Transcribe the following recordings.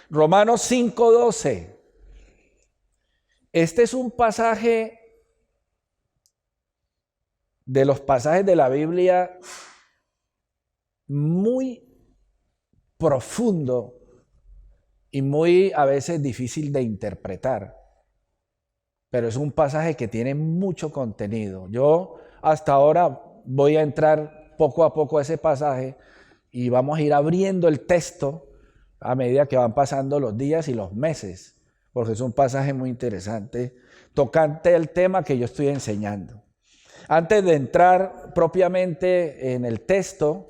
Romanos 5:12. Este es un pasaje de los pasajes de la Biblia muy profundo y muy a veces difícil de interpretar. Pero es un pasaje que tiene mucho contenido. Yo hasta ahora voy a entrar poco a poco a ese pasaje y vamos a ir abriendo el texto a medida que van pasando los días y los meses, porque es un pasaje muy interesante, tocante el tema que yo estoy enseñando. Antes de entrar propiamente en el texto,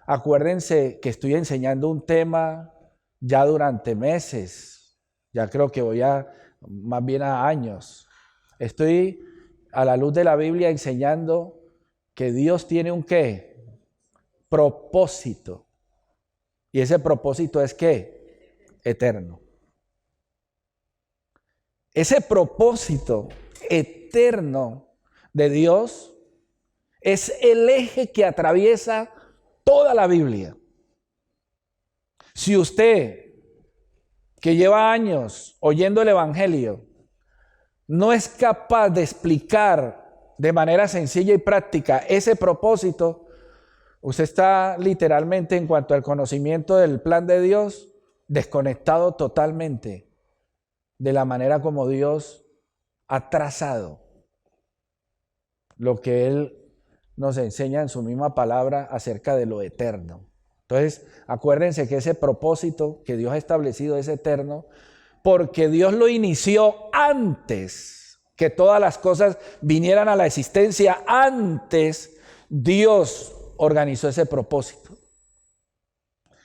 acuérdense que estoy enseñando un tema ya durante meses, ya creo que voy más bien a años. Estoy a la luz de la Biblia enseñando que Dios tiene un ¿qué? Propósito. Y ese propósito es ¿qué? Eterno. Ese propósito eterno de Dios es el eje que atraviesa toda la Biblia. Si usted, que lleva años oyendo el Evangelio, no es capaz de explicar de manera sencilla y práctica ese propósito, usted está literalmente, en cuanto al conocimiento del plan de Dios, desconectado totalmente de la manera como Dios ha trazado lo que Él nos enseña en su misma palabra acerca de lo eterno. Entonces, acuérdense que ese propósito que Dios ha establecido es eterno, porque Dios lo inició antes que todas las cosas vinieran a la existencia. Antes Dios organizó ese propósito.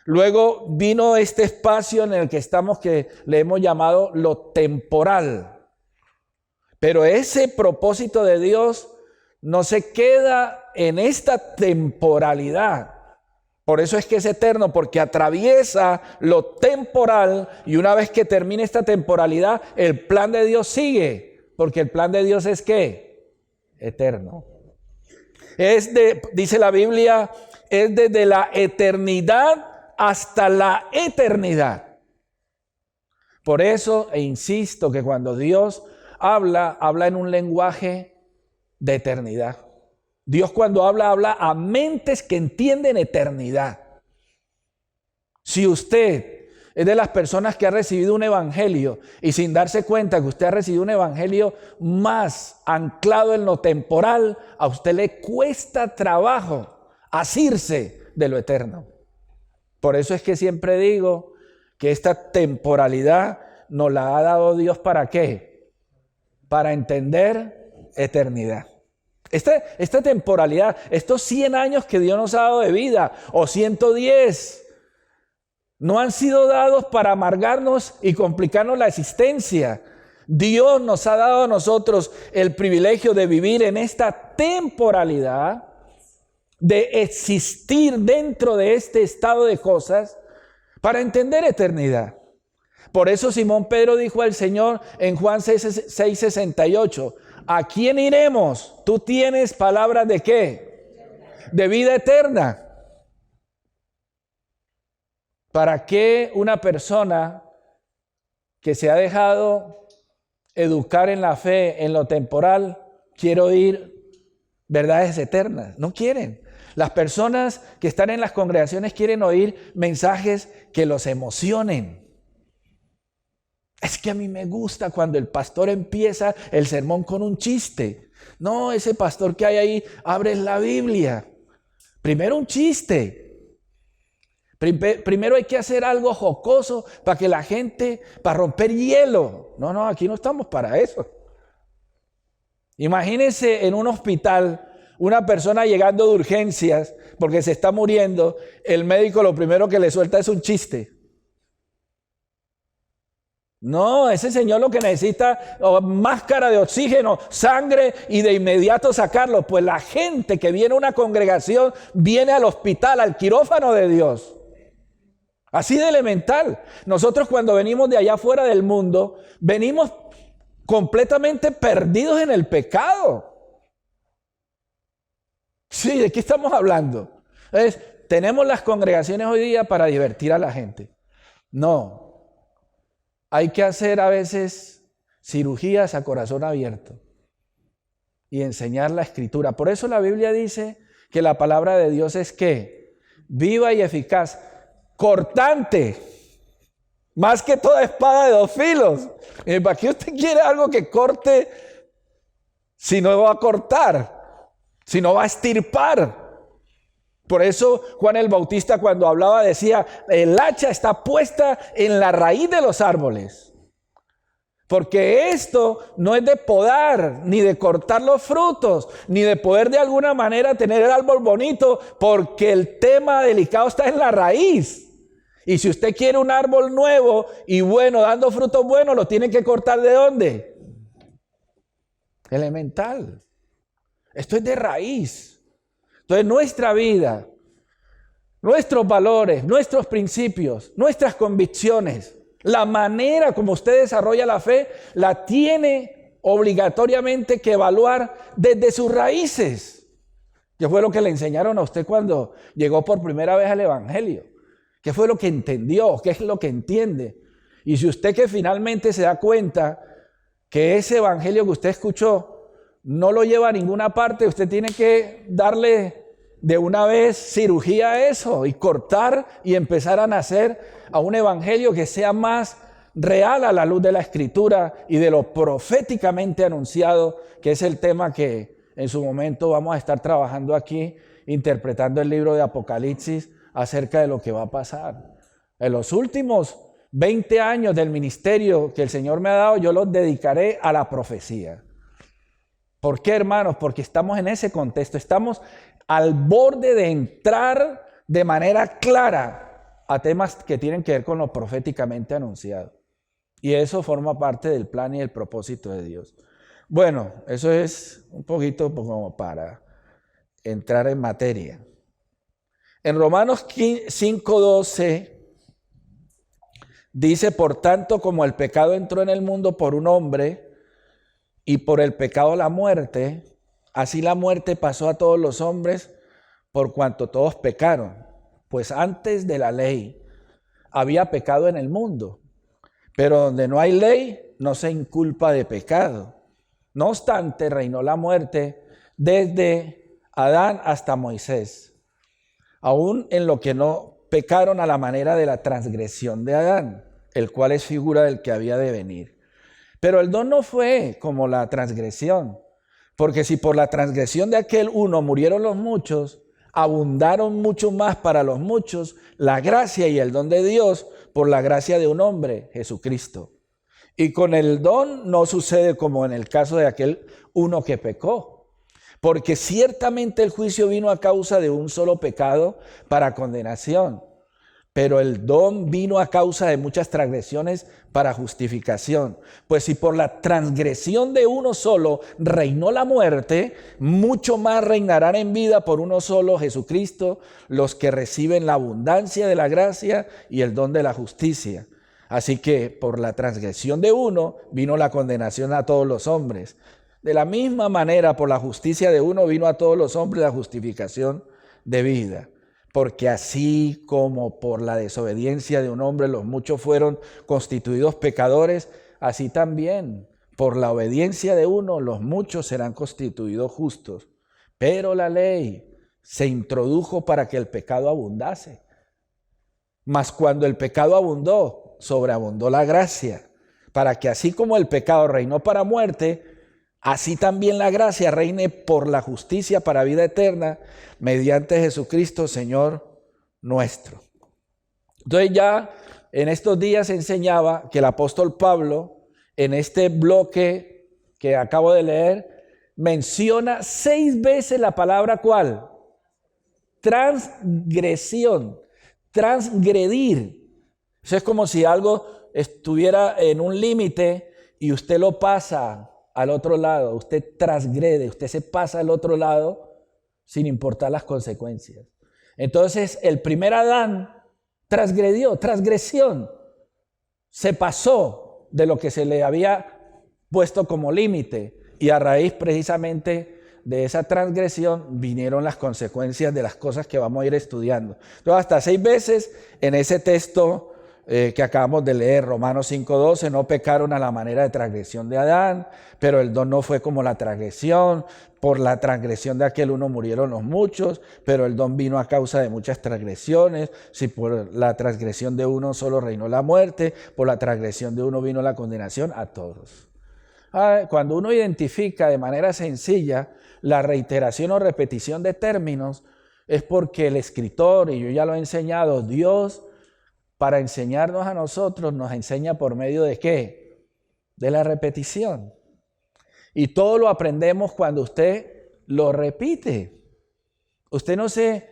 Luego vino este espacio en el que estamos, que le hemos llamado lo temporal. Pero ese propósito de Dios no se queda en esta temporalidad. Por eso es que es eterno, porque atraviesa lo temporal, y una vez que termine esta temporalidad, el plan de Dios sigue, porque el plan de Dios es ¿qué? Eterno. Dice la Biblia, es desde la eternidad hasta la eternidad. Por eso, insisto, que cuando Dios habla en un lenguaje de eternidad. Dios cuando habla a mentes que entienden eternidad. Si usted es de las personas que ha recibido un evangelio y sin darse cuenta que usted ha recibido un evangelio más anclado en lo temporal, a usted le cuesta trabajo asirse de lo eterno. Por eso es que siempre digo que esta temporalidad nos la ha dado Dios ¿para qué? Para entender eternidad. Esta temporalidad, estos 100 años que Dios nos ha dado de vida, o 110, no han sido dados para amargarnos y complicarnos la existencia. Dios nos ha dado a nosotros el privilegio de vivir en esta temporalidad, de existir dentro de este estado de cosas para entender eternidad. Por eso Simón Pedro dijo al Señor en Juan 6:68, ¿a quién iremos? Tú tienes palabras ¿de qué? De vida eterna. ¿Para qué una persona que se ha dejado educar en la fe, en lo temporal, quiere oír verdades eternas? No quieren. Las personas que están en las congregaciones quieren oír mensajes que los emocionen. Es que a mí me gusta cuando el pastor empieza el sermón con un chiste. No, ese pastor que hay ahí abre la Biblia. Primero un chiste. Primero hay que hacer algo jocoso para que la gente, para romper hielo. No, aquí no estamos para eso. Imagínense en un hospital, una persona llegando de urgencias porque se está muriendo, el médico lo primero que le suelta es un chiste. No, ese señor lo que necesita es máscara de oxígeno, sangre y de inmediato sacarlo. Pues la gente que viene a una congregación viene al hospital, al quirófano de Dios. Así de elemental. Nosotros cuando venimos de allá afuera del mundo, venimos completamente perdidos en el pecado. Sí, ¿de qué estamos hablando? Entonces, tenemos las congregaciones hoy día para divertir a la gente. No. hay que hacer a veces cirugías a corazón abierto y enseñar la Escritura. Por eso la Biblia dice que la palabra de Dios es ¿qué? Viva y eficaz, cortante, más que toda espada de dos filos. ¿Para qué usted quiere algo que corte si no va a cortar, si no va a estirpar? Por eso Juan el Bautista cuando hablaba decía, el hacha está puesta en la raíz de los árboles. Porque esto no es de podar, ni de cortar los frutos, ni de poder de alguna manera tener el árbol bonito, porque el tema delicado está en la raíz. Y si usted quiere un árbol nuevo y bueno, dando frutos buenos, lo tiene que cortar ¿de dónde? Elemental. Esto es de raíz. Entonces nuestra vida, nuestros valores, nuestros principios, nuestras convicciones, la manera como usted desarrolla la fe, la tiene obligatoriamente que evaluar desde sus raíces. ¿Qué fue lo que le enseñaron a usted cuando llegó por primera vez al Evangelio? ¿Qué fue lo que entendió? ¿Qué es lo que entiende? Y si usted que finalmente se da cuenta que ese Evangelio que usted escuchó no lo lleva a ninguna parte, usted tiene que darle de una vez cirugía a eso y cortar y empezar a nacer a un evangelio que sea más real a la luz de la Escritura y de lo proféticamente anunciado, que es el tema que en su momento vamos a estar trabajando aquí, interpretando el libro de Apocalipsis acerca de lo que va a pasar. En los últimos 20 años del ministerio que el Señor me ha dado, yo los dedicaré a la profecía. ¿Por qué, hermanos? Porque estamos en ese contexto, estamos al borde de entrar de manera clara a temas que tienen que ver con lo proféticamente anunciado. Y eso forma parte del plan y el propósito de Dios. Bueno, eso es un poquito como para entrar en materia. En Romanos 5:12 dice, por tanto, como el pecado entró en el mundo por un hombre y por el pecado la muerte, así la muerte pasó a todos los hombres por cuanto todos pecaron. Pues antes de la ley había pecado en el mundo, pero donde no hay ley no se inculpa de pecado. No obstante, reinó la muerte desde Adán hasta Moisés, aún en lo que no pecaron a la manera de la transgresión de Adán, el cual es figura del que había de venir. Pero el don no fue como la transgresión, porque si por la transgresión de aquel uno murieron los muchos, abundaron mucho más para los muchos la gracia y el don de Dios por la gracia de un hombre, Jesucristo. Y con el don no sucede como en el caso de aquel uno que pecó, porque ciertamente el juicio vino a causa de un solo pecado para condenación, pero el don vino a causa de muchas transgresiones para justificación. Pues si por la transgresión de uno solo reinó la muerte, mucho más reinarán en vida por uno solo, Jesucristo, los que reciben la abundancia de la gracia y el don de la justicia. Así que por la transgresión de uno vino la condenación a todos los hombres. De la misma manera, por la justicia de uno vino a todos los hombres la justificación de vida. Porque así como por la desobediencia de un hombre los muchos fueron constituidos pecadores, así también por la obediencia de uno los muchos serán constituidos justos. Pero la ley se introdujo para que el pecado abundase. Mas cuando el pecado abundó, sobreabundó la gracia, para que así como el pecado reinó para muerte, así también la gracia reine por la justicia para vida eterna, mediante Jesucristo, Señor nuestro. Entonces ya en estos días enseñaba que el apóstol Pablo, en este bloque que acabo de leer, menciona 6 veces la palabra ¿cuál? Transgresión, transgredir. Eso es como si algo estuviera en un límite y usted lo pasa al otro lado, usted transgrede, usted se pasa al otro lado sin importar las consecuencias. Entonces el primer Adán transgredió, transgresión, se pasó de lo que se le había puesto como límite y a raíz precisamente de esa transgresión vinieron las consecuencias de las cosas que vamos a ir estudiando. Entonces hasta 6 veces en ese texto que acabamos de leer, Romanos 5:12, no pecaron a la manera de transgresión de Adán, pero el don no fue como la transgresión, por la transgresión de aquel uno murieron los muchos, pero el don vino a causa de muchas transgresiones, si por la transgresión de uno solo reinó la muerte, por la transgresión de uno vino la condenación a todos. Cuando uno identifica de manera sencilla la reiteración o repetición de términos, es porque el escritor, y yo ya lo he enseñado, Dios, para enseñarnos a nosotros, nos enseña por medio de ¿qué? De la repetición. Y todo lo aprendemos cuando usted lo repite. Usted no se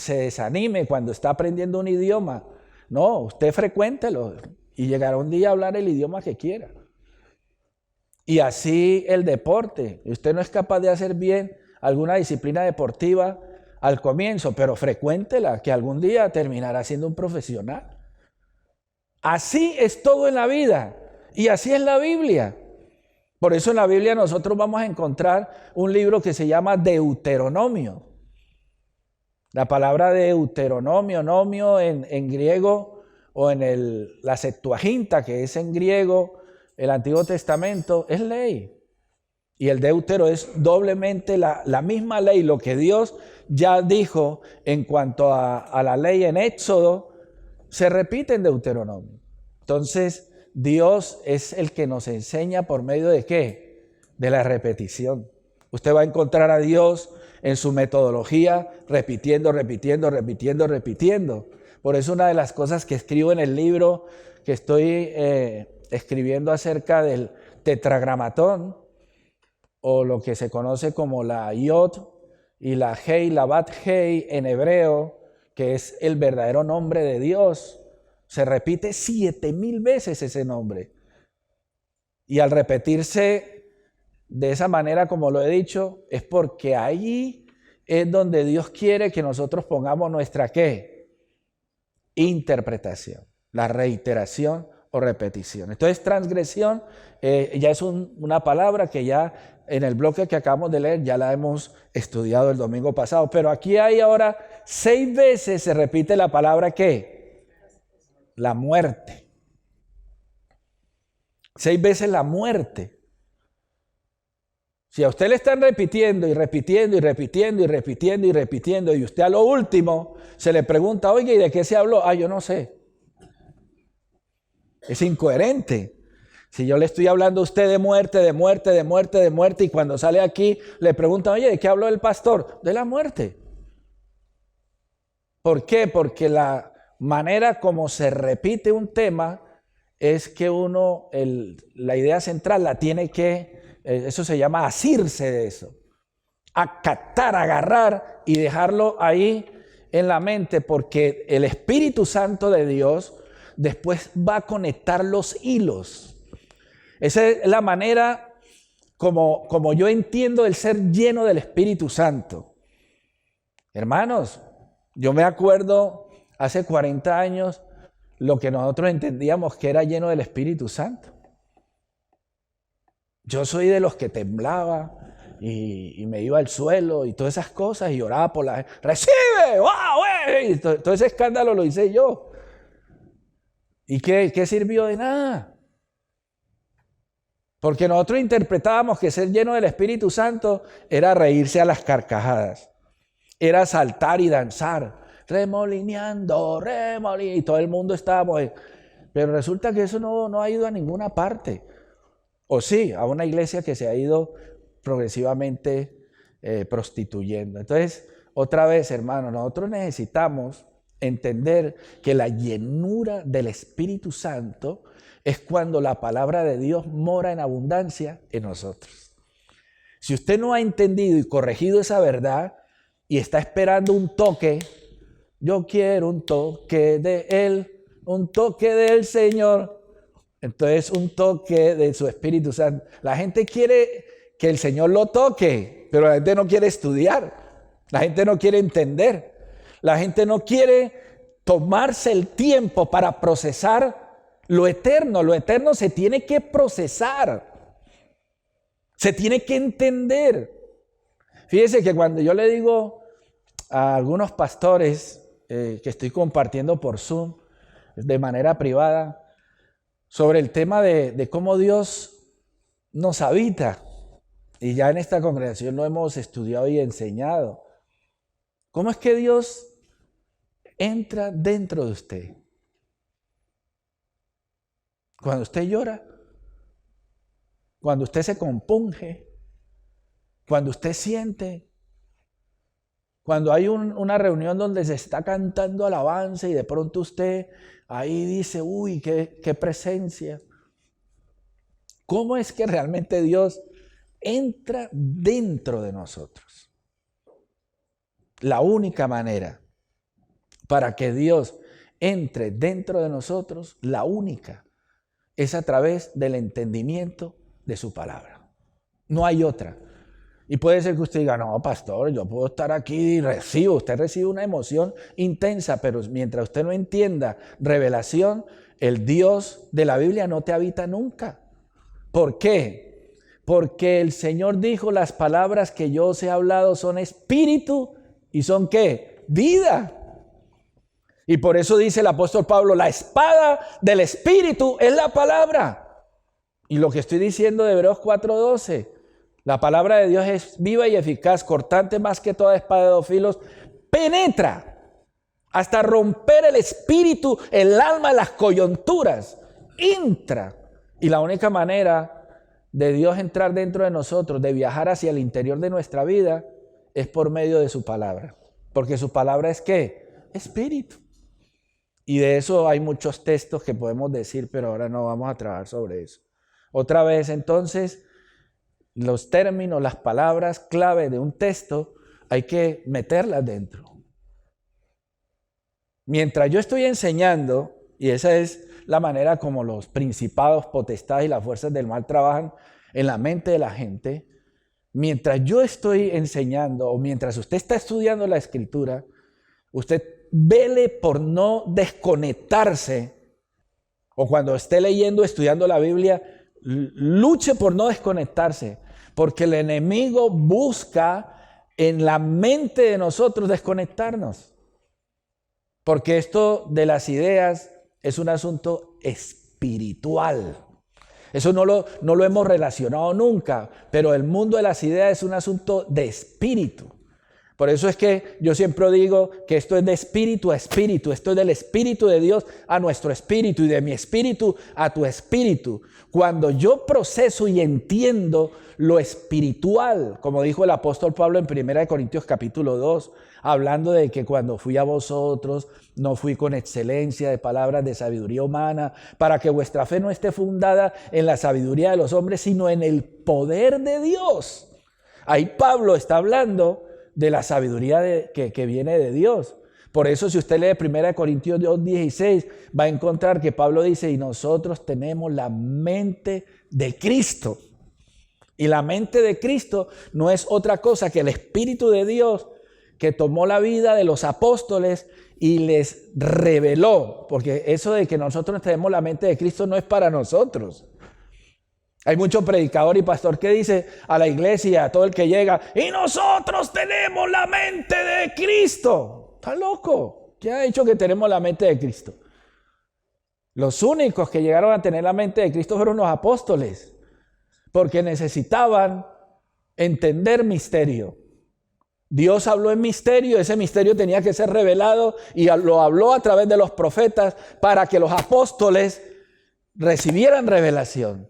desanime cuando está aprendiendo un idioma. No, usted frecuéntelo y llegará un día a hablar el idioma que quiera. Y así el deporte. Usted no es capaz de hacer bien alguna disciplina deportiva al comienzo, pero frecuéntela, que algún día terminará siendo un profesional. Así es todo en la vida y así es la Biblia. Por eso en la Biblia nosotros vamos a encontrar un libro que se llama Deuteronomio. La palabra Deuteronomio, nomio en griego o en la Septuaginta, que es en griego, el Antiguo Testamento, es ley. Y el Deutero es doblemente la misma ley, lo que Dios ya dijo en cuanto a la ley en Éxodo, se repite en Deuteronomio. Entonces, Dios es el que nos enseña por medio de ¿qué? De la repetición. Usted va a encontrar a Dios en su metodología, repitiendo. Por eso una de las cosas que escribo en el libro que estoy escribiendo acerca del tetragramatón, o lo que se conoce como la Yod y la Hei, la Bat Hei en hebreo, que es el verdadero nombre de Dios. Se repite 7,000 veces ese nombre. Y al repetirse de esa manera, como lo he dicho, es porque allí es donde Dios quiere que nosotros pongamos nuestra ¿qué? Interpretación, la reiteración o repetición. Entonces, transgresión ya es una palabra que ya en el bloque que acabamos de leer ya la hemos estudiado el domingo pasado, pero aquí hay ahora 6 veces se repite la palabra ¿qué? La muerte. 6 veces la muerte. Si a usted le están repitiendo y usted a lo último se le pregunta, oye, ¿y de qué se habló? Yo no sé. Es incoherente. Si yo le estoy hablando a usted de muerte, y cuando sale aquí le preguntan, oye, ¿de qué habló el pastor? De la muerte. ¿Por qué? Porque la manera como se repite un tema es que uno, la idea central la tiene que, eso se llama asirse de eso, acatar, agarrar y dejarlo ahí en la mente, porque el Espíritu Santo de Dios después va a conectar los hilos. Esa es la manera como yo entiendo el ser lleno del Espíritu Santo. Hermanos, yo me acuerdo hace 40 años lo que nosotros entendíamos que era lleno del Espíritu Santo. Yo soy de los que temblaba y me iba al suelo y todas esas cosas y oraba por la gente. ¡Recibe! ¡Wow! Y todo ese escándalo lo hice yo. ¿Y qué sirvió? De nada. Porque nosotros interpretábamos que ser lleno del Espíritu Santo era reírse a las carcajadas, era saltar y danzar, remolineando, y todo el mundo estábamos ahí. Pero resulta que eso no ha ido a ninguna parte. O sí, a una iglesia que se ha ido progresivamente prostituyendo. Entonces, otra vez, hermanos, nosotros necesitamos entender que la llenura del Espíritu Santo es cuando la palabra de Dios mora en abundancia en nosotros. Si usted no ha entendido y corregido esa verdad y está esperando un toque, yo quiero un toque de Él, un toque del Señor, entonces un toque de su Espíritu Santo. La gente quiere que el Señor lo toque, pero la gente no quiere estudiar, la gente no quiere entender, la gente no quiere tomarse el tiempo para procesar lo eterno se tiene que procesar, se tiene que entender. Fíjese que cuando yo le digo a algunos pastores que estoy compartiendo por Zoom de manera privada sobre el tema de cómo Dios nos habita. Y ya en esta congregación lo hemos estudiado y enseñado. ¿Cómo es que Dios entra dentro de usted? Cuando usted llora, cuando usted se compunge, cuando usted siente, cuando hay una reunión donde se está cantando alabanza y de pronto usted ahí dice, uy, qué presencia. ¿Cómo es que realmente Dios entra dentro de nosotros? La única manera para que Dios entre dentro de nosotros, la única, es a través del entendimiento de su palabra. No hay otra. Y puede ser que usted diga, no, pastor, yo puedo estar aquí y usted recibe una emoción intensa, pero mientras usted no entienda revelación, el Dios de la Biblia no te habita nunca. ¿Por qué? Porque el Señor dijo, las palabras que yo os he hablado son espíritu y son ¿qué? Vida. Y por eso dice el apóstol Pablo, la espada del espíritu es la palabra. Y lo que estoy diciendo de Hebreos 4:12, la palabra de Dios es viva y eficaz, cortante más que toda espada de dos filos, penetra hasta romper el espíritu, el alma, las coyunturas, entra. Y la única manera de Dios entrar dentro de nosotros, de viajar hacia el interior de nuestra vida, es por medio de su palabra. Porque su palabra es ¿qué? Espíritu. Y de eso hay muchos textos que podemos decir, pero ahora no vamos a trabajar sobre eso. Otra vez, entonces, los términos, las palabras clave de un texto, hay que meterlas dentro. Mientras yo estoy enseñando, y esa es la manera como los principados, potestades y las fuerzas del mal trabajan en la mente de la gente, mientras yo estoy enseñando o mientras usted está estudiando la Escritura, usted vele por no desconectarse, o cuando esté leyendo, estudiando la Biblia, luche por no desconectarse, porque el enemigo busca en la mente de nosotros desconectarnos. Porque esto de las ideas es un asunto espiritual. Eso no lo hemos relacionado nunca, pero el mundo de las ideas es un asunto de espíritu. Por eso es que yo siempre digo que esto es de espíritu a espíritu, esto es del espíritu de Dios a nuestro espíritu y de mi espíritu a tu espíritu. Cuando yo proceso y entiendo lo espiritual, como dijo el apóstol Pablo en 1 Corintios capítulo 2, hablando de que cuando fui a vosotros no fui con excelencia de palabras de sabiduría humana, para que vuestra fe no esté fundada en la sabiduría de los hombres, sino en el poder de Dios. Ahí Pablo está hablando de la sabiduría que viene de Dios. Por eso si usted lee 1 Corintios 2:16, va a encontrar que Pablo dice, y nosotros tenemos la mente de Cristo. Y la mente de Cristo no es otra cosa que el Espíritu de Dios que tomó la vida de los apóstoles y les reveló. Porque eso de que nosotros tenemos la mente de Cristo no es para nosotros. Hay mucho predicador y pastor que dice a la iglesia, a todo el que llega, y nosotros tenemos la mente de Cristo. Está loco. ¿Quién ha dicho que tenemos la mente de Cristo? Los únicos que llegaron a tener la mente de Cristo fueron los apóstoles, porque necesitaban entender misterio. Dios habló en misterio, ese misterio tenía que ser revelado y lo habló a través de los profetas para que los apóstoles recibieran revelación.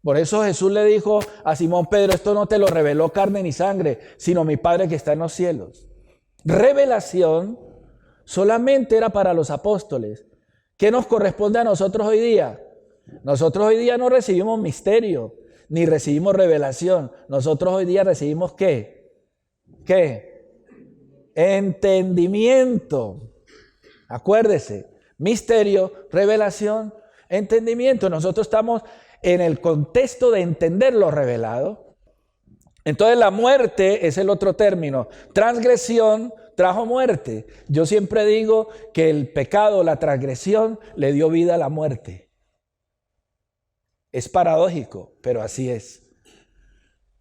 Por eso Jesús le dijo a Simón Pedro, esto no te lo reveló carne ni sangre, sino mi Padre que está en los cielos. Revelación solamente era para los apóstoles. ¿Qué nos corresponde a nosotros hoy día? Nosotros hoy día no recibimos misterio, ni recibimos revelación. Nosotros hoy día recibimos ¿qué? ¿Qué? Entendimiento. Acuérdese, misterio, revelación, entendimiento. Nosotros estamos en el contexto de entender lo revelado. Entonces la muerte es el otro término. Transgresión trajo muerte. Yo siempre digo que el pecado, la transgresión, le dio vida a la muerte. Es paradójico, pero así es.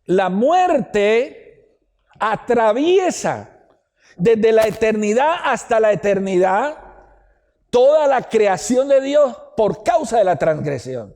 La muerte atraviesa Desde la eternidad hasta la eternidad, toda la creación de Dios por causa de la transgresión.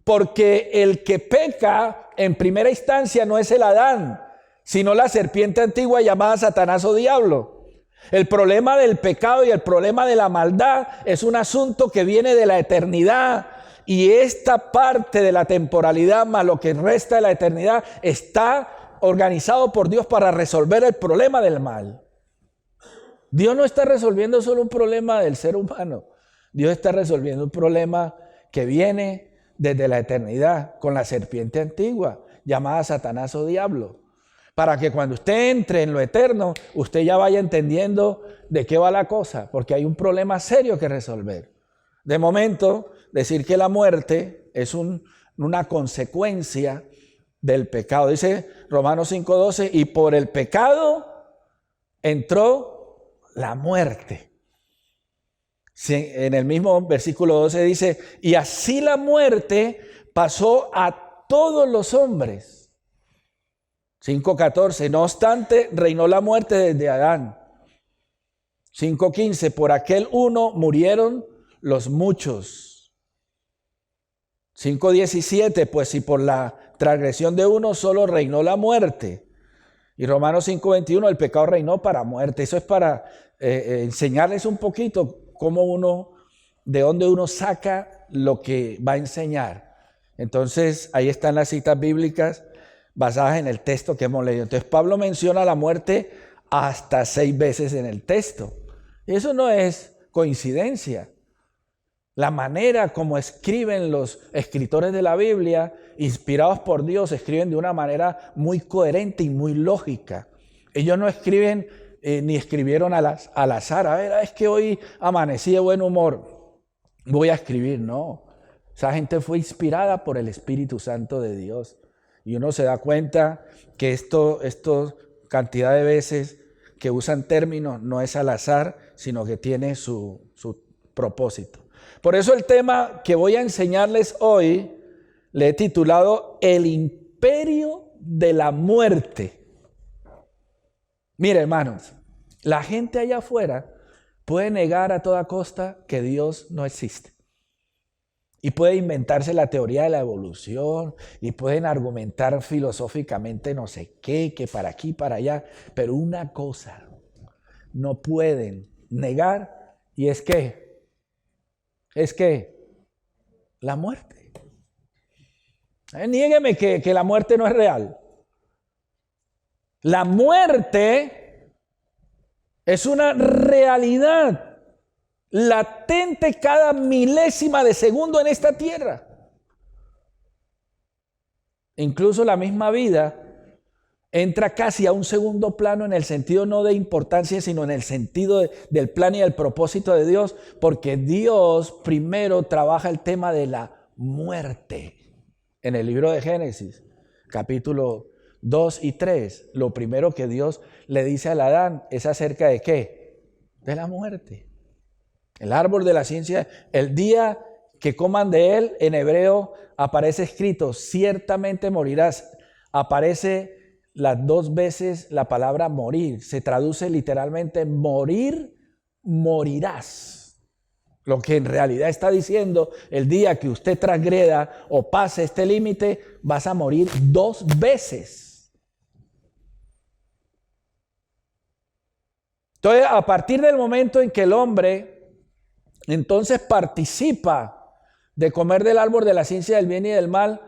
Porque el que peca en primera instancia no es el Adán, sino la serpiente antigua llamada Satanás o diablo. El problema del pecado y el problema de la maldad es un asunto que viene de la eternidad, y esta parte de la temporalidad más lo que resta de la eternidad está organizado por Dios para resolver el problema del mal. Dios no está resolviendo solo un problema del ser humano. Dios está resolviendo un problema que viene desde la eternidad con la serpiente antigua llamada Satanás o diablo. Para que cuando usted entre en lo eterno, usted ya vaya entendiendo de qué va la cosa, porque hay un problema serio que resolver. De momento, decir que la muerte es una consecuencia del pecado. Dice Romanos 5:12, y por el pecado entró la muerte. Sí, en el mismo versículo 12 dice, y así la muerte pasó a todos los hombres. 5:14, no obstante, reinó la muerte desde Adán. 5:15, por aquel uno murieron los muchos. 5:17, pues si por la transgresión de uno solo reinó la muerte. Y Romanos 5:21, el pecado reinó para muerte. Eso es para enseñarles un poquito de dónde uno saca lo que va a enseñar. Entonces, ahí están las citas bíblicas basadas en el texto que hemos leído. Entonces, Pablo menciona la muerte hasta 6 veces en el texto. Y eso no es coincidencia. La manera como escriben los escritores de la Biblia, inspirados por Dios, escriben de una manera muy coherente y muy lógica. Ellos no escriben ni escribieron al azar. A ver, es que hoy amanecí de buen humor, voy a escribir. No, esa gente fue inspirada por el Espíritu Santo de Dios. Y uno se da cuenta que esto cantidad de veces que usan términos no es al azar, sino que tiene su propósito. Por eso el tema que voy a enseñarles hoy le he titulado El imperio de la muerte. Mire, hermanos, la gente allá afuera puede negar a toda costa que Dios no existe. Y puede inventarse la teoría de la evolución y pueden argumentar filosóficamente no sé qué, que para aquí, para allá. Pero una cosa no pueden negar y es que la muerte. Niégueme que la muerte no es real. La muerte es una realidad latente cada milésima de segundo en esta tierra. Incluso la misma vida entra casi a un segundo plano en el sentido no de importancia, sino en el sentido del plan y el propósito de Dios, porque Dios primero trabaja el tema de la muerte. En el libro de Génesis, capítulo 2 y 3, lo primero que Dios le dice al Adán es acerca de ¿qué? De la muerte. El árbol de la ciencia, el día que coman de él, en hebreo aparece escrito, ciertamente morirás. Aparece las 2 veces la palabra morir. Se traduce literalmente morir, morirás. Lo que en realidad está diciendo, el día que usted transgreda o pase este límite, vas a morir 2 veces. Entonces, a partir del momento en que el hombre entonces participa de comer del árbol de la ciencia del bien y del mal,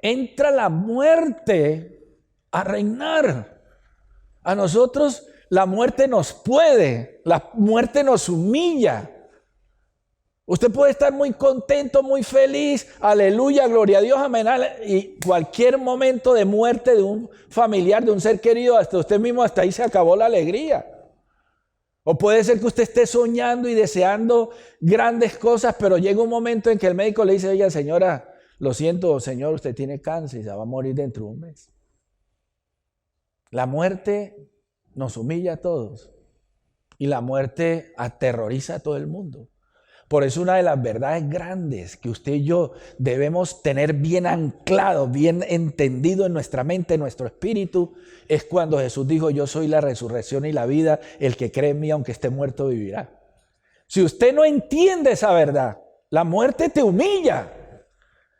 entra la muerte a reinar. A nosotros la muerte nos puede, la muerte nos humilla. Usted puede estar muy contento, muy feliz, aleluya, gloria a Dios, amén, y cualquier momento de muerte de un familiar, de un ser querido, hasta usted mismo, hasta ahí se acabó la alegría. O puede ser que usted esté soñando y deseando grandes cosas, pero llega un momento en que el médico le dice, oiga, señora, lo siento, señor, usted tiene cáncer y se va a morir dentro de un mes. La muerte nos humilla a todos y la muerte aterroriza a todo el mundo. Por eso una de las verdades grandes que usted y yo debemos tener bien anclado, bien entendido en nuestra mente, en nuestro espíritu, es cuando Jesús dijo: yo soy la resurrección y la vida, el que cree en mí aunque esté muerto vivirá. Si usted no entiende esa verdad, la muerte te humilla.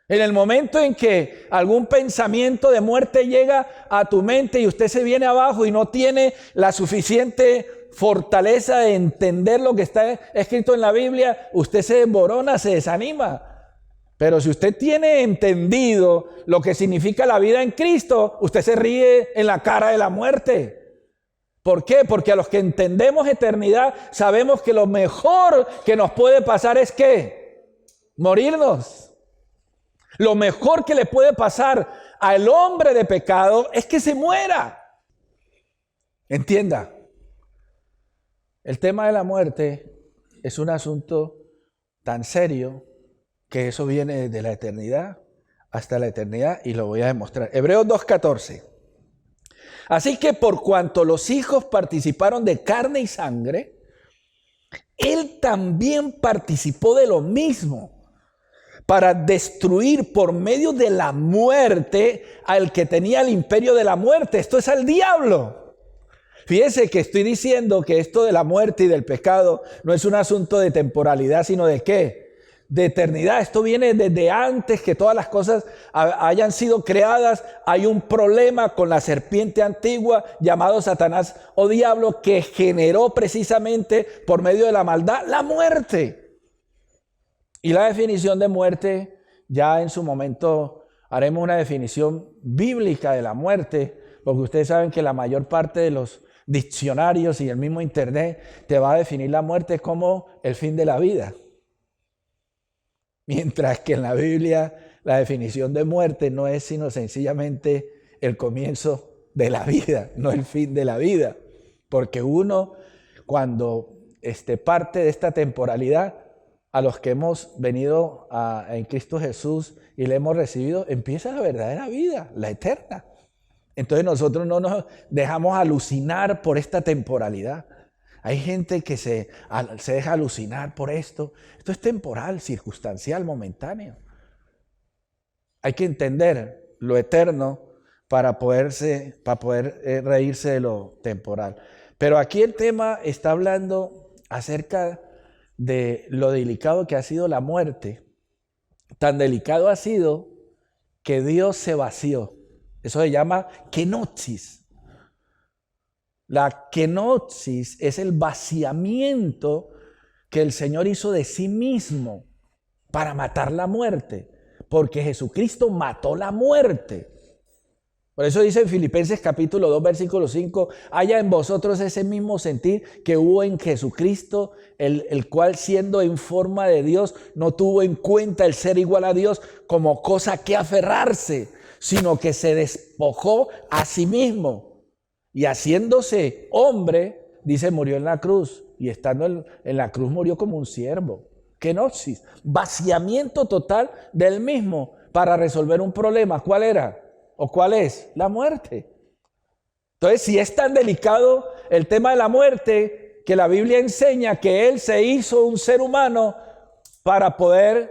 En el momento en que algún pensamiento de muerte llega a tu mente y usted se viene abajo y no tiene la suficiente fortaleza de entender lo que está escrito en la Biblia, usted se desborona, se desanima. Pero si usted tiene entendido lo que significa la vida en Cristo, usted se ríe en la cara de la muerte. ¿Por qué? Porque a los que entendemos eternidad sabemos que lo mejor que nos puede pasar es ¿qué? Morirnos. Lo mejor que le puede pasar al hombre de pecado es que se muera. Entienda, el tema de la muerte es un asunto tan serio que eso viene desde la eternidad hasta la eternidad, y lo voy a demostrar. Hebreos 2:14. Así que por cuanto los hijos participaron de carne y sangre, él también participó de lo mismo, para destruir por medio de la muerte al que tenía el imperio de la muerte. Esto es al diablo. Fíjese que estoy diciendo que esto de la muerte y del pecado no es un asunto de temporalidad, sino de ¿qué? De eternidad. Esto viene desde antes que todas las cosas hayan sido creadas. Hay un problema con la serpiente antigua llamado Satanás o diablo, que generó precisamente por medio de la maldad la muerte. Y la definición de muerte, ya en su momento haremos una definición bíblica de la muerte, porque ustedes saben que la mayor parte de los diccionarios y el mismo internet te va a definir la muerte como el fin de la vida. Mientras que en la Biblia la definición de muerte no es sino sencillamente el comienzo de la vida, no el fin de la vida. Porque uno, cuando parte de esta temporalidad, a los que hemos venido en Cristo Jesús y le hemos recibido, empieza la verdadera vida, la eterna. Entonces nosotros no nos dejamos alucinar por esta temporalidad. Hay gente que se deja alucinar por esto. Esto es temporal, circunstancial, momentáneo. Hay que entender lo eterno para poder reírse de lo temporal. Pero aquí el tema está hablando acerca de lo delicado que ha sido la muerte. Tan delicado ha sido que Dios se vació. Eso se llama kenosis. La kenosis es el vaciamiento que el Señor hizo de sí mismo para matar la muerte, porque Jesucristo mató la muerte. Por eso dice en Filipenses capítulo 2 versículo 5: haya en vosotros ese mismo sentir que hubo en Jesucristo, el cual siendo en forma de Dios no tuvo en cuenta el ser igual a Dios como cosa que aferrarse, sino que se despojó a sí mismo y haciéndose hombre, dice, murió en la cruz, y estando en la cruz murió como un siervo. Kenosis, vaciamiento total del mismo para resolver un problema. ¿Cuál era? ¿O cuál es? La muerte. Entonces, si es tan delicado el tema de la muerte, que la Biblia enseña que Él se hizo un ser humano para poder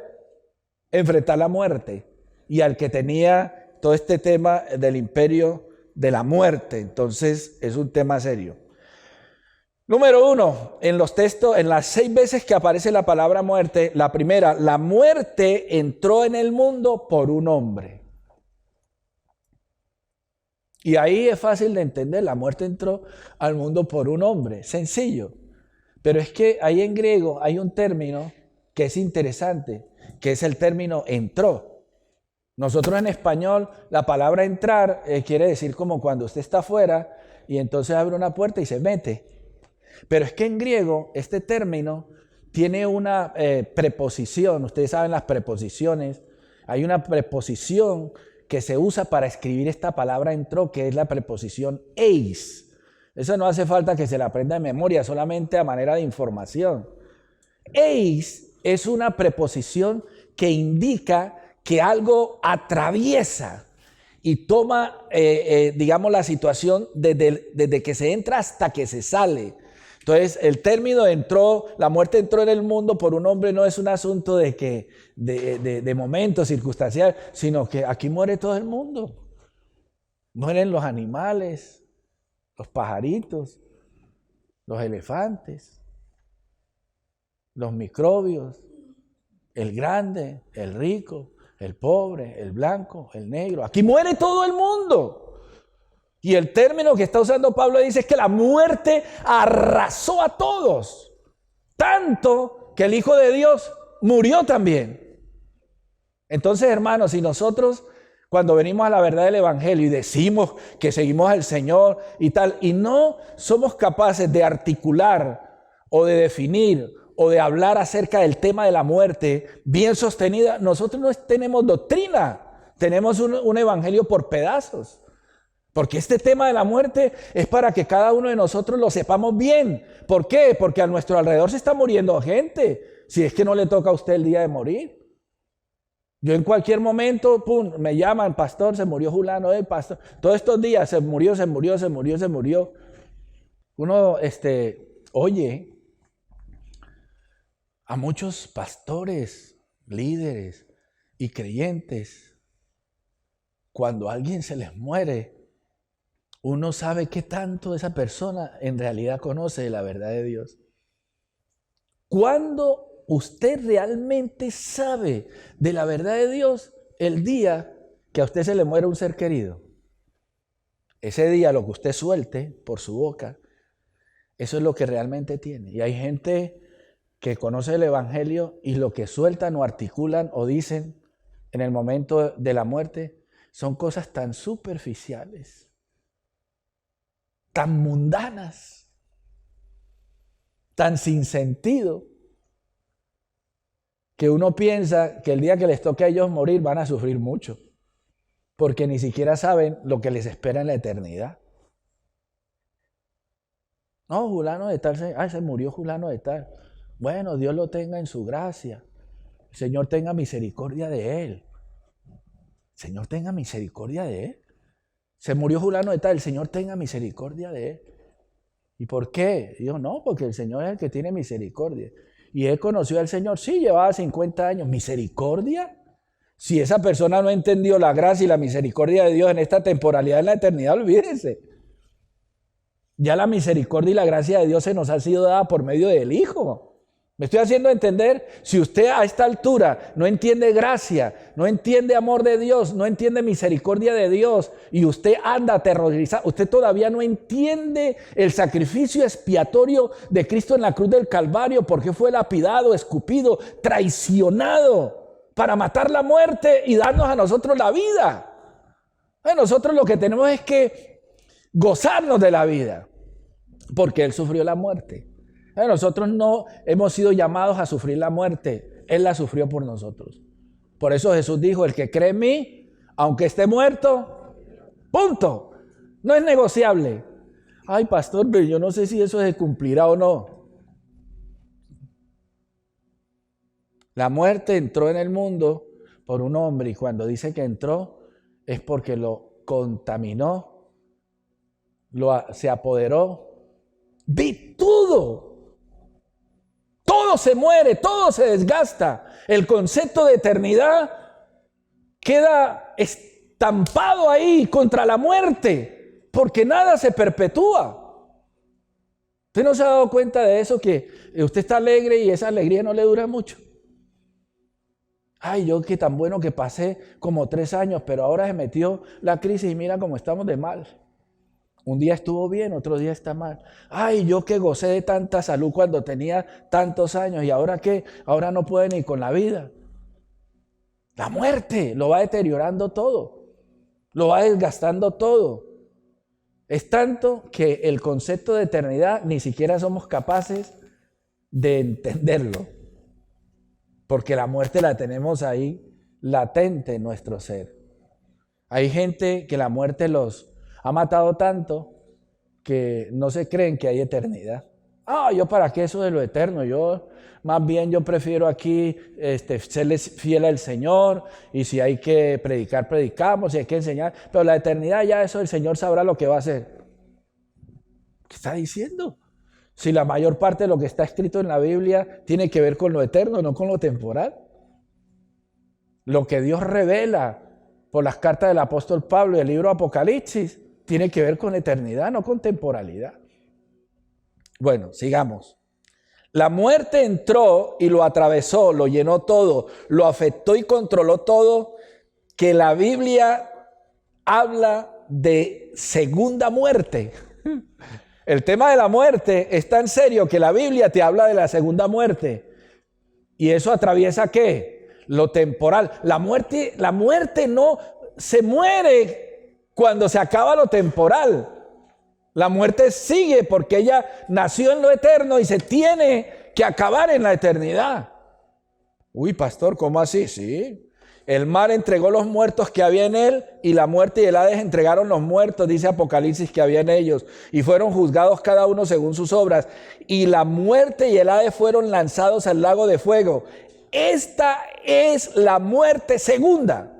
enfrentar la muerte, y al que tenía todo este tema del imperio de la muerte. Entonces, es un tema serio. Número 1, en los textos, en las 6 veces que aparece la palabra muerte, la primera, la muerte entró en el mundo por un hombre. Y ahí es fácil de entender, la muerte entró al mundo por un hombre, sencillo. Pero es que ahí en griego hay un término que es interesante, que es el término entró. Nosotros en español, la palabra entrar quiere decir como cuando usted está afuera y entonces abre una puerta y se mete. Pero es que en griego este término tiene una preposición. Ustedes saben las preposiciones. Hay una preposición que se usa para escribir esta palabra entró, que es la preposición eis. Eso no hace falta que se la aprenda de memoria, solamente a manera de información. Eis es una preposición que indica que algo atraviesa y toma, digamos, la situación desde que se entra hasta que se sale. Entonces, el término entró, la muerte entró en el mundo por un hombre, no es un asunto de momento circunstancial, sino que aquí muere todo el mundo. Mueren los animales, los pajaritos, los elefantes, los microbios, el grande, el rico, el pobre, el blanco, el negro. Aquí muere todo el mundo. Y el término que está usando Pablo dice es que la muerte arrasó a todos, tanto que el Hijo de Dios murió también. Entonces, hermanos, si nosotros cuando venimos a la verdad del Evangelio y decimos que seguimos al Señor y tal, y no somos capaces de articular o de definir o de hablar acerca del tema de la muerte bien sostenida, nosotros no tenemos doctrina, tenemos un evangelio por pedazos. Porque este tema de la muerte es para que cada uno de nosotros lo sepamos bien. ¿Por qué? Porque a nuestro alrededor se está muriendo gente, si es que no le toca a usted el día de morir. Yo en cualquier momento, pum, me llaman, pastor, se murió fulano, pastor. Todos estos días se murió. Uno, oye a muchos pastores, líderes y creyentes, cuando alguien se les muere, uno sabe qué tanto esa persona en realidad conoce de la verdad de Dios. Cuando usted realmente sabe de la verdad de Dios, el día que a usted se le muere un ser querido, ese día lo que usted suelte por su boca, eso es lo que realmente tiene. Y hay gente que conoce el Evangelio y lo que sueltan o articulan o dicen en el momento de la muerte son cosas tan superficiales, tan mundanas, tan sin sentido, que uno piensa que el día que les toque a ellos morir van a sufrir mucho, porque ni siquiera saben lo que les espera en la eternidad. No, fulano de tal, se murió fulano de tal. Bueno, Dios lo tenga en su gracia. El Señor tenga misericordia de él. El Señor tenga misericordia de él. Se murió fulano de tal, el Señor tenga misericordia de él. ¿Y por qué? Digo, no, porque el Señor es el que tiene misericordia. ¿Y él conoció al Señor? Sí, llevaba 50 años. ¿Misericordia? Si esa persona no entendió la gracia y la misericordia de Dios en esta temporalidad, en la eternidad, olvídense. Ya la misericordia y la gracia de Dios se nos ha sido dada por medio del Hijo. ¿Me estoy haciendo entender? Si usted a esta altura no entiende gracia, no entiende amor de Dios, no entiende misericordia de Dios y usted anda aterrorizado, usted todavía no entiende el sacrificio expiatorio de Cristo en la cruz del Calvario, porque fue lapidado, escupido, traicionado para matar la muerte y darnos a nosotros la vida. Nosotros lo que tenemos es que gozarnos de la vida, porque Él sufrió la muerte. Nosotros no hemos sido llamados a sufrir la muerte. Él la sufrió por nosotros. Por eso Jesús dijo, el que cree en mí, aunque esté muerto, punto. No es negociable. Ay, pastor, pero yo no sé si eso se cumplirá o no. La muerte entró en el mundo por un hombre y cuando dice que entró es porque lo contaminó, se apoderó de todo. Todo se muere, todo se desgasta. El concepto de eternidad queda estampado ahí contra la muerte, porque nada se perpetúa. ¿Usted no se ha dado cuenta de eso? Que usted está alegre y esa alegría no le dura mucho. Ay, yo qué tan bueno que pasé como 3 años, pero ahora se metió la crisis y mira cómo estamos de mal. Un día estuvo bien, otro día está mal. Ay, yo que gocé de tanta salud cuando tenía tantos años y ahora qué, ahora no puedo ni con la vida. La muerte lo va deteriorando todo, lo va desgastando todo. Es tanto que el concepto de eternidad ni siquiera somos capaces de entenderlo, porque la muerte la tenemos ahí latente en nuestro ser. Hay gente que la muerte los ha matado tanto que no se creen que hay eternidad. Yo para qué eso de lo eterno, yo más bien yo prefiero aquí serles fiel al Señor y si hay que predicar, predicamos, si hay que enseñar, pero la eternidad ya eso el Señor sabrá lo que va a hacer. ¿Qué está diciendo? Si la mayor parte de lo que está escrito en la Biblia tiene que ver con lo eterno, no con lo temporal. Lo que Dios revela por las cartas del apóstol Pablo y el libro Apocalipsis tiene que ver con eternidad, no con temporalidad. Bueno, sigamos. La muerte entró y lo atravesó, lo llenó todo, lo afectó y controló todo, que la Biblia habla de segunda muerte. El tema de la muerte es tan serio que la Biblia te habla de la segunda muerte. ¿Y eso atraviesa qué? Lo temporal. La muerte no se muere cuando se acaba lo temporal. La muerte sigue porque ella nació en lo eterno y se tiene que acabar en la eternidad. Uy, pastor, ¿cómo así? Sí. El mar entregó los muertos que había en él y la muerte y el Hades entregaron los muertos, dice Apocalipsis, que había en ellos. Y fueron juzgados cada uno según sus obras. Y la muerte y el Hades fueron lanzados al lago de fuego. Esta es la muerte segunda.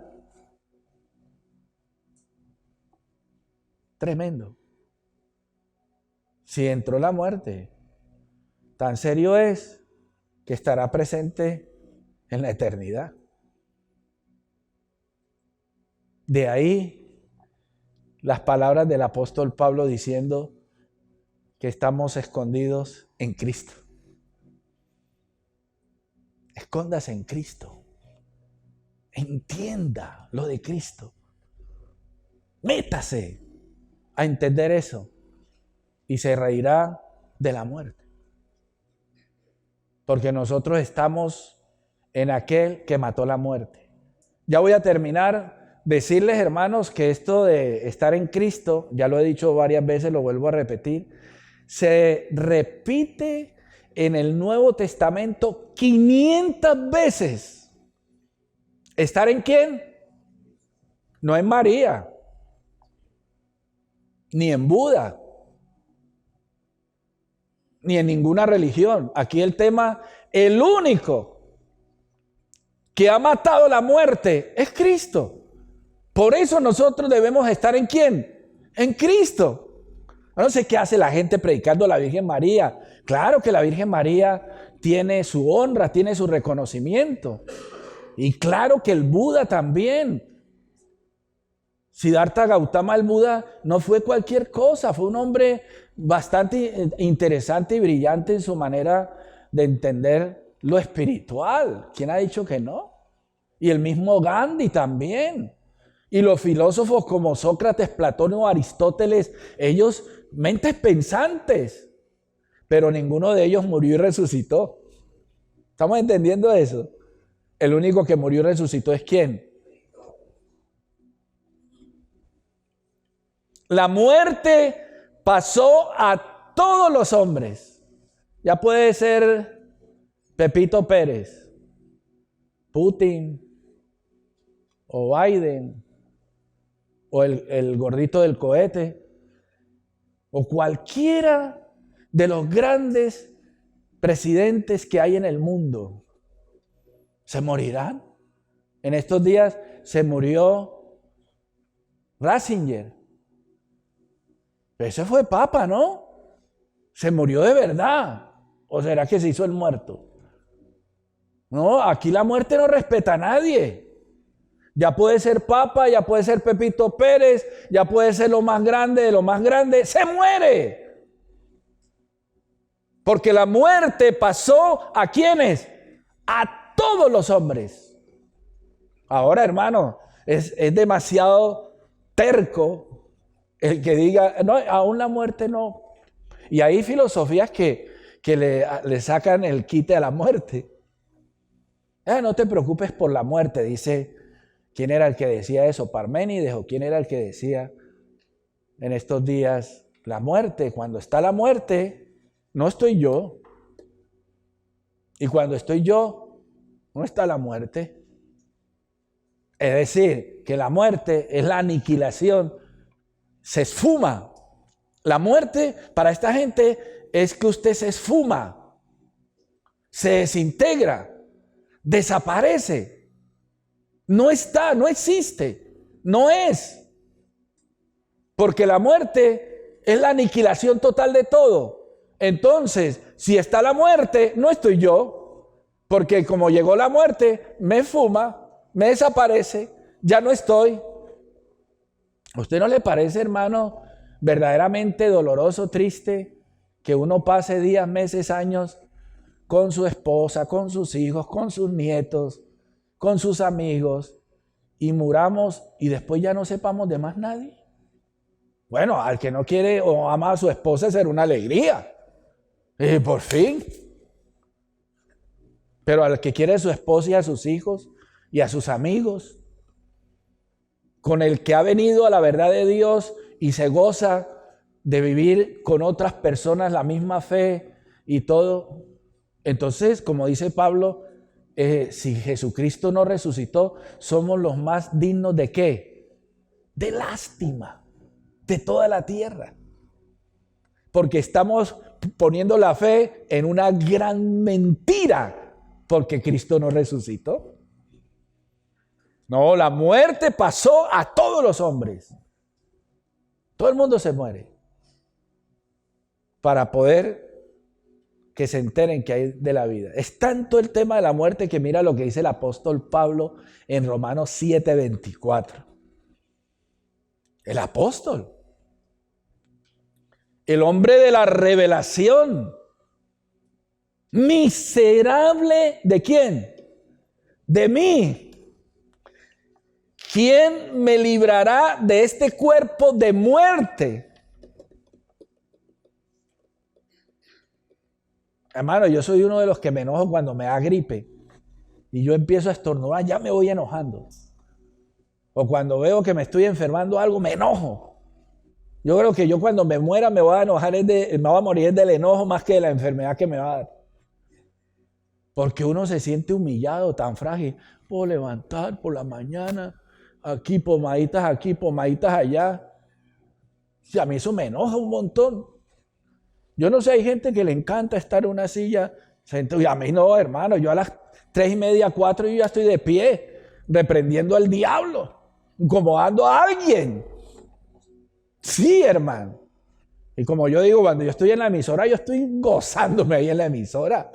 Tremendo. Si entró la muerte, tan serio es que estará presente en la eternidad. De ahí las palabras del apóstol Pablo diciendo que estamos escondidos en Cristo. Escóndase en Cristo. Entienda lo de Cristo. Métase a entender eso. Y se reirá de la muerte. Porque nosotros estamos en aquel que mató la muerte. Ya voy a terminar. Decirles, hermanos, que esto de estar en Cristo, ya lo he dicho varias veces, lo vuelvo a repetir, se repite en el Nuevo Testamento 500 veces. ¿Estar en quién? No en María, ni en Buda, ni en ninguna religión. Aquí el tema, el único que ha matado la muerte es Cristo. Por eso nosotros debemos estar ¿en quién? En Cristo. No sé qué hace la gente predicando a la Virgen María. Claro que la Virgen María tiene su honra, tiene su reconocimiento. Y claro que el Buda también. Siddhartha Gautama, el Buda, no fue cualquier cosa. Fue un hombre bastante interesante y brillante en su manera de entender lo espiritual. ¿Quién ha dicho que no? Y el mismo Gandhi también. Y los filósofos como Sócrates, Platón o Aristóteles, ellos mentes pensantes, pero ninguno de ellos murió y resucitó. ¿Estamos entendiendo eso? El único que murió y resucitó es ¿quién? La muerte pasó a todos los hombres. Ya puede ser Pepito Pérez, Putin o Biden, o el gordito del cohete, o cualquiera de los grandes presidentes que hay en el mundo, se morirán. En estos días se murió Ratzinger. Pero ese fue papa, ¿no? Se murió de verdad. ¿O será que se hizo el muerto? No, aquí la muerte no respeta a nadie. Ya puede ser papa, ya puede ser Pepito Pérez, ya puede ser lo más grande de lo más grande. ¡Se muere! Porque la muerte pasó ¿a quiénes? A todos los hombres. Ahora, hermano, es demasiado terco el que diga, no, aún la muerte no. Y hay filosofías que le sacan el quite a la muerte. No te preocupes por la muerte, dice. ¿Quién era el que decía eso? ¿Parménides o quién era el que decía en estos días la muerte? Cuando está la muerte, no estoy yo. Y cuando estoy yo, no está la muerte. Es decir, que la muerte es la aniquilación. Se esfuma. La muerte para esta gente es que usted se esfuma, se desintegra, desaparece. No está, no existe, no es. Porque la muerte es la aniquilación total de todo. Entonces, si está la muerte, no estoy yo, porque como llegó la muerte, me fuma, me desaparece, ya no estoy. ¿A usted no le parece, hermano, verdaderamente doloroso, triste, que uno pase días, meses, años con su esposa, con sus hijos, con sus nietos, con sus amigos, y muramos y después ya no sepamos de más nadie? Bueno, al que no quiere o ama a su esposa será una alegría. Por fin. Pero al que quiere a su esposa y a sus hijos y a sus amigos, con el que ha venido a la verdad de Dios y se goza de vivir con otras personas la misma fe y todo, entonces, como dice Pablo, si Jesucristo no resucitó, somos los más dignos ¿de qué? De lástima de toda la tierra. Porque estamos poniendo la fe en una gran mentira, porque Cristo no resucitó. No, la muerte pasó a todos los hombres. Todo el mundo se muere. Para poder que se enteren que hay de la vida. Es tanto el tema de la muerte que mira lo que dice el apóstol Pablo en Romanos 7:24. El apóstol. El hombre de la revelación. Miserable, ¿de quién? De mí. ¿Quién me librará de este cuerpo de muerte? Hermano, yo soy uno de los que me enojo cuando me da gripe y yo empiezo a estornudar, ya me voy enojando. O cuando veo que me estoy enfermando algo, me enojo. Yo creo que yo cuando me muera me voy a enojar, me voy a morir del enojo más que de la enfermedad que me va a dar. Porque uno se siente humillado, tan frágil. Puedo levantar por la mañana, aquí pomaditas allá. Y a mí eso me enoja un montón. Yo no sé, hay gente que le encanta estar en una silla. Y a mí no, hermano. Yo a las 3:30, 4 yo ya estoy de pie, reprendiendo al diablo, incomodando a alguien. Sí, hermano. Y como yo digo, cuando yo estoy en la emisora, yo estoy gozándome ahí en la emisora.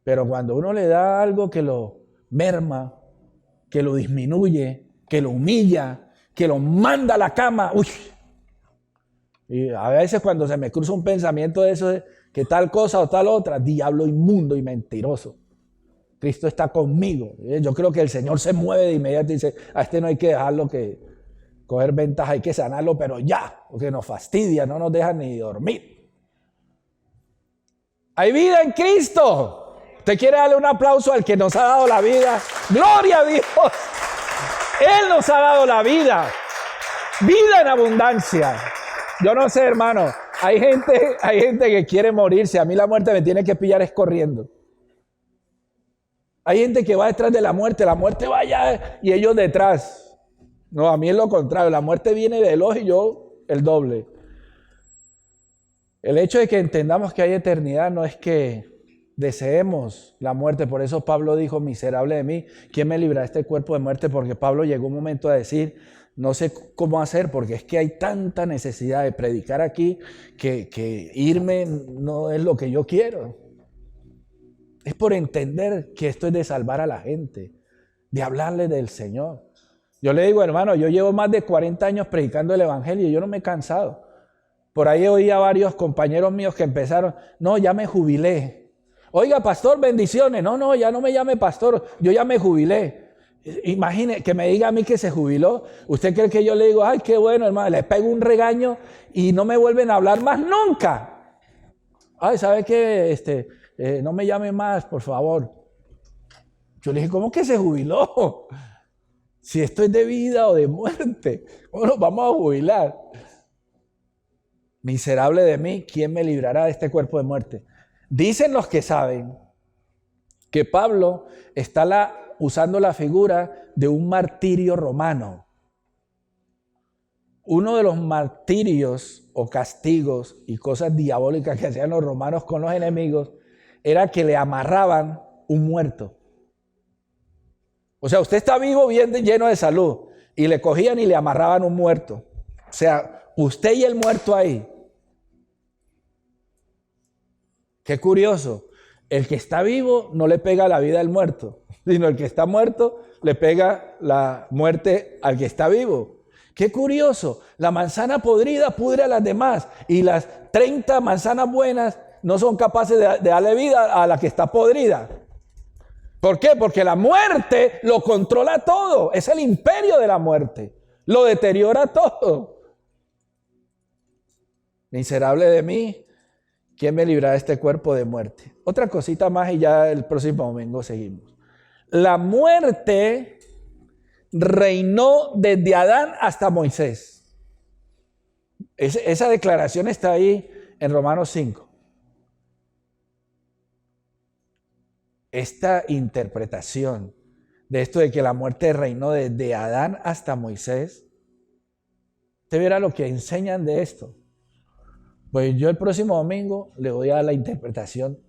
Pero cuando uno le da algo que lo merma, que lo disminuye, que lo humilla, que lo manda a la cama, uy. Y a veces cuando se me cruza un pensamiento de eso, que tal cosa o tal otra, diablo inmundo y mentiroso. Cristo está conmigo. Yo creo que el Señor se mueve de inmediato y dice, a este no hay que dejarlo que coger ventaja, hay que sanarlo, pero ya, porque nos fastidia, no nos deja ni dormir. Hay vida en Cristo. ¿Usted quiere darle un aplauso al que nos ha dado la vida? ¡Gloria a Dios! Él nos ha dado la vida. Vida en abundancia. Yo no sé, hermano. Hay gente que quiere morirse. A mí la muerte me tiene que pillar es corriendo. Hay gente que va detrás de la muerte va allá y ellos detrás. No, a mí es lo contrario. La muerte viene veloz y yo el doble. El hecho de que entendamos que hay eternidad no es que deseemos la muerte. Por eso Pablo dijo, miserable de mí, ¿quién me librará de este cuerpo de muerte? Porque Pablo llegó un momento a decir, no sé cómo hacer, porque es que hay tanta necesidad de predicar aquí que irme no es lo que yo quiero. Es por entender que esto es de salvar a la gente, de hablarle del Señor. Yo le digo, hermano, yo llevo más de 40 años predicando el evangelio y yo no me he cansado. Por ahí oí a varios compañeros míos que empezaron, no, ya me jubilé. Oiga, pastor, bendiciones. No, ya no me llame pastor, yo ya me jubilé. Imagine que me diga a mí que se jubiló. ¿Usted cree que yo le digo, ay, qué bueno, hermano, le pego un regaño y no me vuelven a hablar más nunca? Ay, ¿sabe qué? No me llame más, por favor. Yo le dije, ¿cómo que se jubiló? Si esto es de vida o de muerte, ¿cómo nos vamos a jubilar? Miserable de mí, ¿quién me librará de este cuerpo de muerte? Dicen los que saben que Pablo está usando la figura de un martirio romano. Uno de los martirios o castigos y cosas diabólicas que hacían los romanos con los enemigos era que le amarraban un muerto. O sea, usted está vivo, bien lleno de salud, y le cogían y le amarraban un muerto. O sea, usted y el muerto ahí. Qué curioso. El que está vivo no le pega la vida al muerto, sino el que está muerto le pega la muerte al que está vivo. Qué curioso. La manzana podrida pudre a las demás y las 30 manzanas buenas no son capaces de darle vida a la que está podrida. ¿Por qué? Porque la muerte lo controla todo. Es el imperio de la muerte. Lo deteriora todo. Miserable de mí, ¿quién me librará de este cuerpo de muerte? Otra cosita más y ya el próximo domingo seguimos. La muerte reinó desde Adán hasta Moisés. Esa declaración está ahí en Romanos 5. Esta interpretación de esto de que la muerte reinó desde Adán hasta Moisés, usted verá lo que enseñan de esto. Pues yo el próximo domingo le voy a dar la interpretación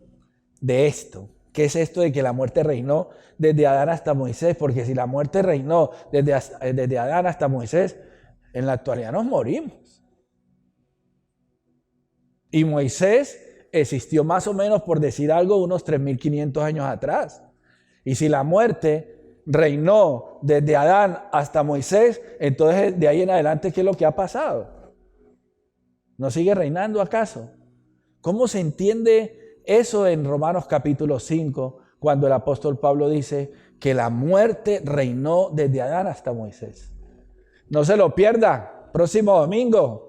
de esto. ¿Qué es esto de que la muerte reinó desde Adán hasta Moisés? Porque si la muerte reinó desde Adán hasta Moisés, en la actualidad nos morimos. Y Moisés existió más o menos, por decir algo, unos 3.500 años atrás. Y si la muerte reinó desde Adán hasta Moisés, entonces de ahí en adelante, ¿qué es lo que ha pasado? ¿No sigue reinando acaso? ¿Cómo se entiende eso en Romanos capítulo 5, cuando el apóstol Pablo dice que la muerte reinó desde Adán hasta Moisés? No se lo pierda, próximo domingo.